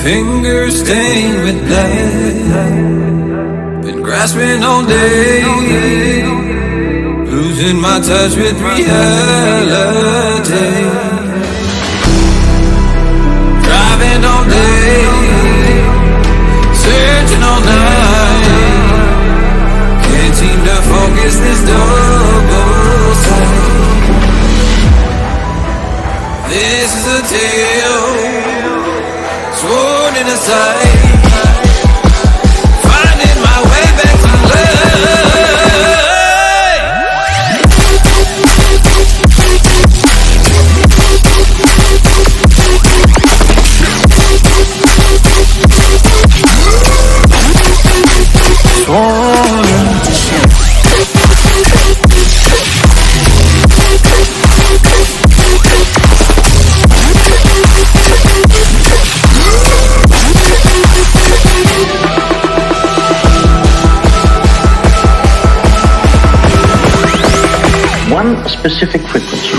Fingers stained with blood. Been grasping all day, losing my touch with reality. Driving all day, searching all night. Can't seem to focus this double sight. This is a tale sworn in a sight. Finding my way back to one specific frequency.